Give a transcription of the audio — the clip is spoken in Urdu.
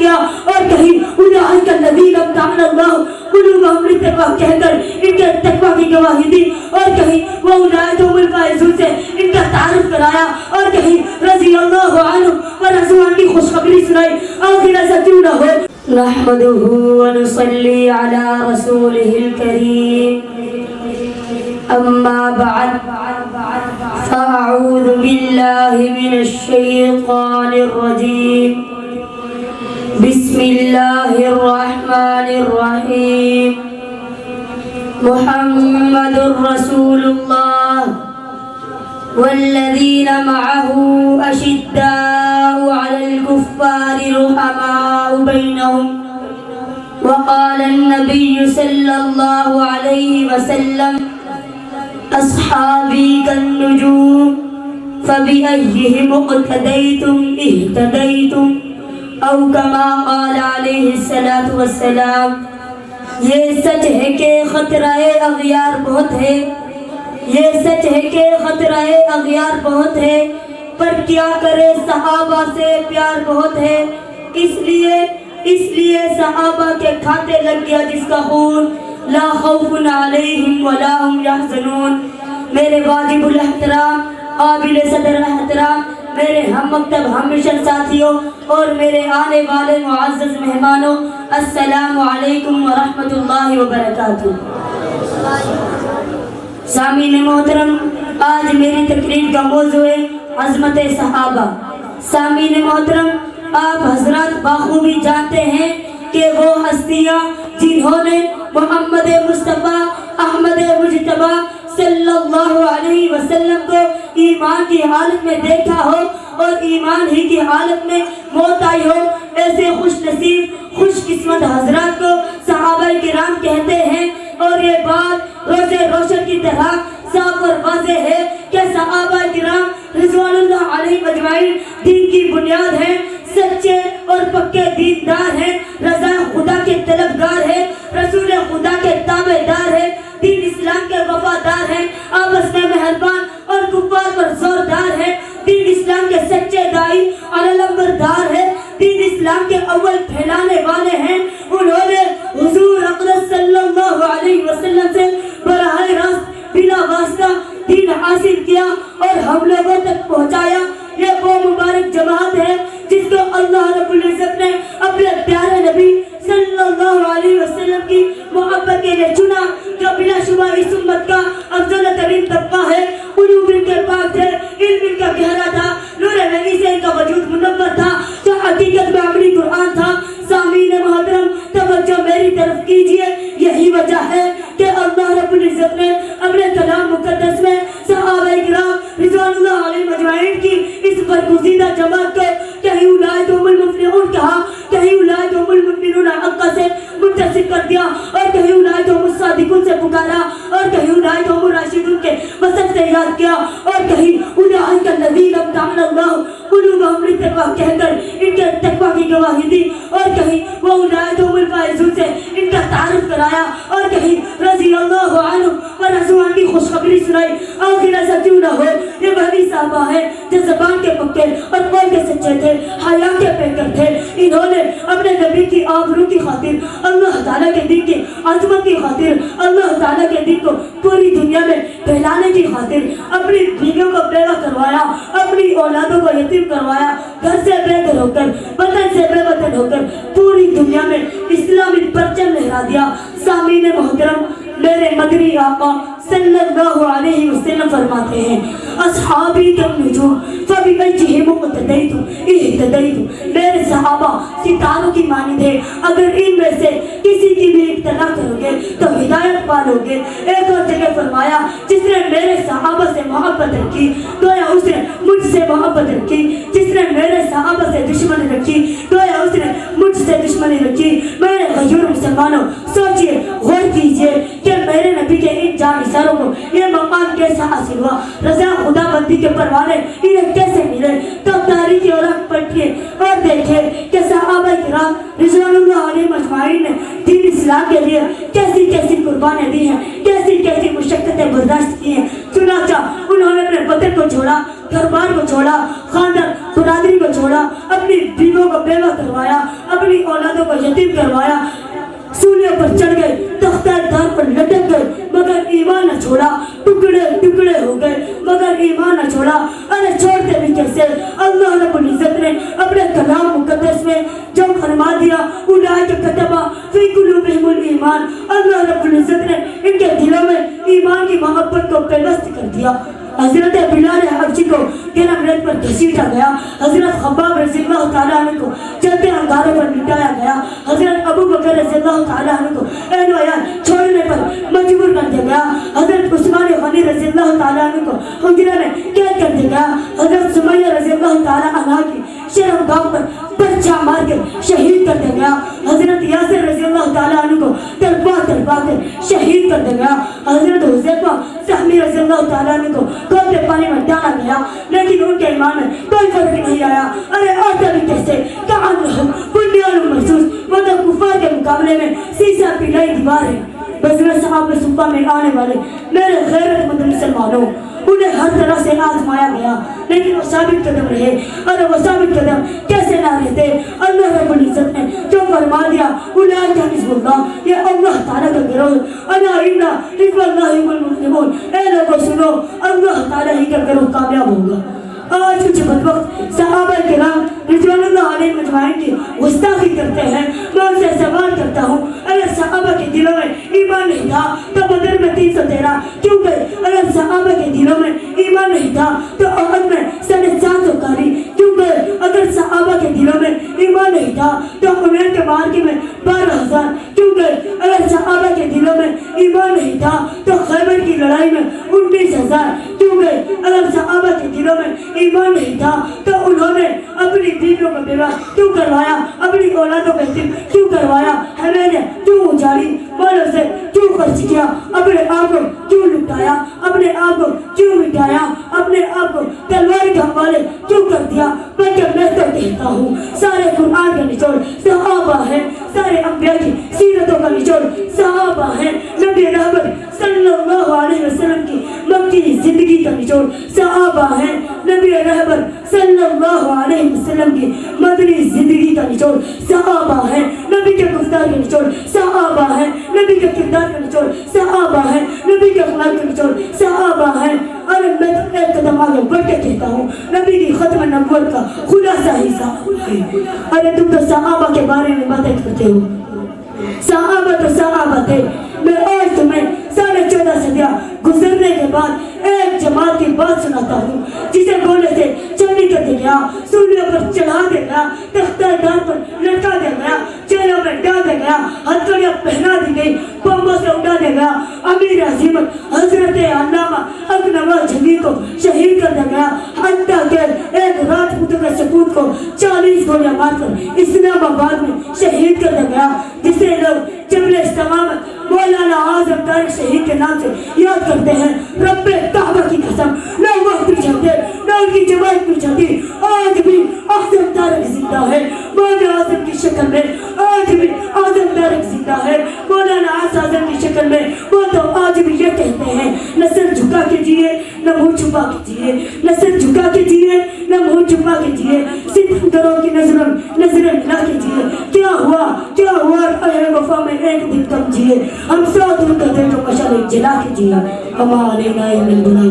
کیا اور کہیں اولئک الذین امتحن اللہ قلوبہم للتقوی کہہ کر ان کے تقوی کی گواہی دی اور کہیں واولئک هم الفائزون سے ان کا تعارف کرایا اور کہیں رضی اللہ عنہ ورضوا عنہ کی خوشخبری سنائی. آخر ایسا کیوں نہ ہو. نحمده ونصلي على رسوله الكريم. أما بعد فأعوذ بالله من الشيطان الرجيم. بسم الله الرحمن الرحيم. محمد رسول الله والذين معه أشداء على الكفار رحماء بينهم. وقال النبي صلى الله عليه وسلم أصحابي كالنجوم فبأيهم اقتديتم اهتديتم أو كما قال عليه الصلاة والسلام. یہ سچ ہے کہ خطرہ اغیار بہت ہے، یہ سچ ہے کہ خطرہ اغیار بہت ہے، پر کیا کرے صحابہ سے پیار بہت ہے. اس لیے صحابہ کے کھاتے لگ گیا جس کا خون. لا خوف علیہم ولا هم يحزنون. میرے واجب الاحترام قابل صدر احترام میرے ہم مکتب ہم مشن ساتھیوں اور میرے آنے والے معزز مہمانوں، السلام علیکم ورحمۃ اللہ وبرکاتہ. سامعین محترم، آج میری تقریر کا موضوع ہے عظمت صحابہ. سامعین محترم، آپ حضرات بخوبی جانتے ہیں کہ وہ ہستیاں جنہوں نے محمد مصطفیٰ احمد مجتبیٰ صلی اللہ علیہ وسلم کو ایمان کی حالت میں دیکھا ہو اور ایمان ہی کی حالت میں موت آئی ہو، ایسے خوش نصیب خوش قسمت حضرات کو صحابہ کرام کہتے ہیں. اور یہ بات روز روشن کی طرح صاف اور واضح ہے کہ صحابہ کرام رضوان اللہ علیہ اجمعین دین کی بنیاد ہیں، سچے اور پکے دیندار ہیں، رضا خدا کے طلبگار ہیں، رسول خدا کے تابعدار ہیں، دین اسلام کے وفادار ہیں، آپس میں مہربان اور کفار پر زوردار ہیں، دین اسلام کے سچے دائی علمبردار ہیں، دین اسلام کے اول پھیلانے والے ہیں. انہوں نے حضور اقدس صلی اللہ علیہ وسلم سے براہ راست بلا واسطہ دین حاصل کیا اور ہم لوگوں تک پہنچایا. یہ وہ مبارک جماعت ہے جس کو اللہ رب العزت نے اپنے پیارے نبی صلی اللہ علیہ وسلم کی محبت کے لیے چنا، جو بلا شبہ اس امت کا افضل ترین طبقہ ہے. علوم ان کے پاک تھے، علم ان کا گہرا تھا، نور نبی سے ان کا وجود منور تھا، جو حقیقت میں عملی قرآن تھا. سامعین محترم، توجہ میری طرف کیجئے. یہی وجہ ہے کہ اللہ رب العزت نے اپنے کلام مقدس میں صحابہ کرام رضوان اللہ علیہ اجمعین کی اس برگزیدہ جماعت کو کہیں اولئک هم المفلحون کہا، کہیں اولئک هم المؤمنون حقا سے متصف کر دیا اور کہیں اولئک هم الصادقون سے پکارا اور کہیں اولئک هم الراشدون کے وصف سے یاد کیا اور کہیں اولئک الذین امتحن اللہ قلوبہم للتقوی کہہ کر ان کے تقوی کی گواہی دی اور کہیں واولئک هم الفائزون سے ان کا تعارف کرایا اور کہیں رضی اللہ عنہ ورضوا عنہ کی خوشخبری سنائی. آخر ایسا کیوں نہ ہو. یہ وہی صحابہ ہیں جو زبان کے پکے اور قول کے سچے تھے، حیا کے پیکر تھے. انہوں نے اپنے نبی کی آبرو کی خاطر، اللہ تعالیٰ کے دین کی عظمت کی خاطر، اللہ تعالیٰ کے دین کو پوری دنیا میں پھیلانے کی خاطر اپنی بیویوں کو بیوہ کروایا، اپنی اولادوں کو یتیم کروایا، گھر سے بے گھر ہو کر، وطن سے بے وطن ہو کر پوری دنیا میں اسلامی پرچم لہرا دیا. سامعین محترم، میرے مدنی آقا صلی اللہ علیہ وسلم فرماتے ہیں اصحابی کالنجوم فبأیہم اقتدیتم اہتدیتم. میرے صحابہ ستاروں کی مانند ہے، اگر ان میں سے کسی کی بھی اقتدا کرو گے تو ہدایت پالو گے. ایک اور جگہ فرمایا جس نے میرے صحابہ سے محبت رکھی گویا اس نے مجھ سے محبت رکھی، جس نے میرے صحابہ سے دشمنی رکھی گویا اس نے مجھ سے دشمنی رکھی. میرے غیور مسلمانوں، سوچئے غور کیجئے کہ میرے نبی کے ان جانشینوں کو یہ مقام کیسا حاصل ہوا، رضا خدا بندی کے پروانے انہیں کیسے ملے. تو تاریخی اوراق پلٹیے اور دیکھیں کہ صحابہ کرام رضوان اللہ علیہ اجمعین نے دین اسلام کے لیے کیسی کیسی قربانیاں دی ہیں، کیسی کیسی مشقتیں برداشت کی ہیں. چنانچہ انہوں نے اپنے وطن کو چھوڑا، گھر بار کو چھوڑا، خاندان برادری کو چھوڑا، اپنی بیویوں کو بیوہ کروایا، اپنی کروایا, سولیے پر چڑھ گئے, تختہ دار پر لٹک گئے, مگر ایمان نہ چھوڑا, ٹکڑے ٹکڑے ہو گئے مگر ایمان نہ چھوڑا. ارے چھوڑتے بھی کیسے؟ اللہ رب العزت نے اپنے کلام مقدس میں جو فرما دیا, اولئک کتب فی قلوبہم الایمان, اللہ رب العزت نے ان کے دلوں میں ایمان کی محبت کو پیوست کر دیا. حضرت بلال حبشی کو گرم ریت پر گھسیٹا گیا, حضرت خباب رضی اللہ تعالیٰ عنہ کو جلتے انگاروں پر لٹایا گیا, حضرت ابو بکر رضی اللہ تعالیٰ عنہ کو اہل و عیال چھوڑنے پر مجبور کر دیا گیا, حضرت عثمان غنی رضی اللہ تعالیٰ عنہ کو حجرے میں قید کر دیا گیا, حضرت سمیہ رضی اللہ تعالیٰ عنہ کی شرم گاہ پر پرچا مار کر شہید کر دیا گیا, حضرت یاسر رضی اللہ تعالیٰ عنہ کو تلوار کر شہید کر دیا گیا, حضرت حذیفہ سہمی رضی اللہ تعالیٰ عنہ کو کھولتے پانی میں ڈالا گیا, لیکن ان کے ایمان میں کوئی فرق نہیں آیا. ارے آتا بھی کیسے؟ کأنہم بنیان مرصوص, وہ تو کفار کے مقابلے میں سیسا پلائی دیوار ہے. بزرگ صحابہ صفہ میں آنے والے میرے غیرت مند مسلمانوں, انہیں ہر طرح سے آزمایا گیا لیکن وہ ثابت قدم رہے. اور وہ ثابت قدم کیسے نہ رہتے؟ اللہ رب العزت نے جو فرما دیا اولئک حزب اللہ, یہ اللہ تعالیٰ کا گروہ, الا ان حزب اللہ هم المفلحون, اے لوگوں سنو, اللہ تعالیٰ ہی کا گروہ کامیاب ہوگا. آج کچھ بدبخت صحابہ کرام رضوان اللہ علیہ مجمعین کی گستاخی کرتے ہیں. میں ان سے سوال کرتا ہوں, اگر صحابہ کے دلوں میں ایمان نہیں تھا تو بدر میں 313 کیوں گئے؟ اگر صحابہ کے دلوں میں ایمان نہیں تھا تو احد میں 750 کاری کیوں گئے؟ اگر صحابہ کے دلوں میں ایمان نہیں تھا تو حنین کے معرکے میں 12,000 کیوں گئے؟ اگر صحابہ کے دلوں میں ایمان نہیں تھا تو خیبر کی لڑائی میں 19,000 کیوں گئے؟ اگر صحابہ کے دلوں میں ایمان نہیں تھا تو انہوں نے اپنی بیویوں کو بیوہ کیوں کروایا, اپنی اولادوں کو یتیم کیوں کروایا, حویلیاں کیوں اجاڑی, مالوں سے کیوں خرچ کیا, اپنے آپ کو کیوں لٹایا, اپنے آپ کو کیوں مٹایا, اپنے آپ کو تلوار کے حوالے کیوں کر دیا؟ بلکہ میں تو کہتا ہوں سارے قرآن کا نچوڑ صحابہ ہے, سارے انبیاء کی سیرتوں کا نچوڑ صحابہ ہے, نبی رحمت صلی اللہ علیہ وسلم کی مکی زندگی کا نچوڑ صحابہ ہے, نبی رحمت صلی اللہ علیہ وسلم کی مدنی زندگی کا نچوڑ صحابہ ہے, نبی کے گفتار کا نچوڑ صحابہ ہے, نبی کے کردار کا نچوڑ صحابہ ہے, نبی کے اخلاق کا نچوڑ صحابہ ہے. اور میں تو ایک قدم آگے بڑھ کے کہتا ہوں, نبی کی ختم نبوت کا خلاصہ ہی صحابہ ہے. ارے تم تو صحابہ کے بارے میں باتیں کرتے ہو, صحابہ تو صحابہ تھے. میں آج تمہیں 14.5 صدیاں گزرنے کے بعد ایک جماعت کی بات سناتا ہوں جسے گولے سے چلنی کر دیا گیا, سولیوں پر چڑھا دیا گیا, تختہ دار پر لٹکا دیا گیا, چہروں میں ڈال دیا گیا, ہتھکڑیاں پہنا دی گئی, بمبوں سے اڑا دیا گیا. امیر عظیمت حضرت علامہ اقنواء جنگی کو شہید کر دیا گیا, حتیٰ کہ ایک راجپوتوں کے سپوت کو 40 گولیاں مار کر اسلام آباد میں شہید کر دیا گیا, جسے لوگ جبل استقامت مولانا اعظم طارق شہید کے نام سے یاد کرتے ہیں. رب کعبہ کی قسم, نہ وہ پیچھتے نہ ان کی جماعت پیچھتی, آج بھی اعظم طارق زندہ ہے مولانا اعظم کی شکل میں, آج بھی اعظم طارق زندہ ہے مولانا اعظم کی شکل میں. وہ تو آج بھی یہ کہتے ہیں, نہ سر جھکا کے جیے نہ منہ چھپا کے جیے, نہ سر جھکا کے جیے نہ منہ چھپا کے جیے, ستمگروں کی نظریں ملا کے جیے. کیا ہوا اے وفا میں ایک دن کم جیے, ہم ساتھ ان کا دل جو مشعل جلا کے جیے. ہمارے نائے من بنائے